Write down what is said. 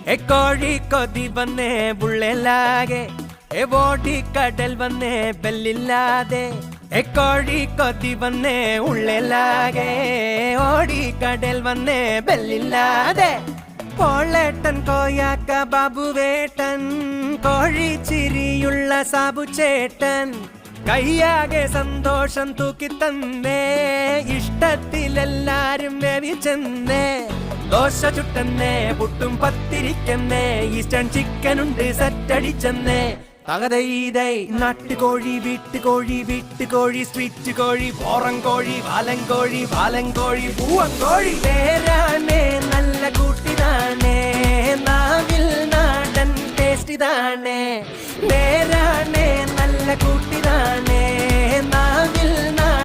കോഴി കൊതി വന്നേ ബുള്ളെല്ലാകെ ഓടി കടൽ വന്നേ ബെല്ലില്ലാതെ കോഴി കൊതി വന്നേ ഉള്ളെല്ലാകെ ഓടി കടൽ വന്നേ ബെല്ലില്ലാതെ പോളേട്ടൻ കോയാക്ക ബാബുവേട്ടൻ കോഴി ചിരിയുള്ള സാബുചേട്ടൻ കയ്യാകെ സന്തോഷം തൂക്കി തന്നേ ഇഷ്ടത്തിലെല്ലാരും വേവിച്ചെന്നേ ദോശ ചുട്ടന്നേ പുട്ടും പത്തിരിക്കന്നേ ഈസ്റ്റേൺ ചിക്കനുണ്ട് സെറ്റടിച്ചെന്നേ തകതൈതൈ നാട്ടുകോഴി വീട്ടുകോഴി വീട്ടുകോഴി സ്ട്രീറ്റ് കോഴി പോറം കോഴി വാലങ്കോഴി വാലങ്കോഴി പൂവങ്കോഴി പേരാണേ നല്ല കൂട്ടിനാണേ നാവിൽ നാടൻ ടേസ്റ്റ് ഇതാണേ പേരാണേ നല്ല കൂട്ടിനാണേ നാവിൽ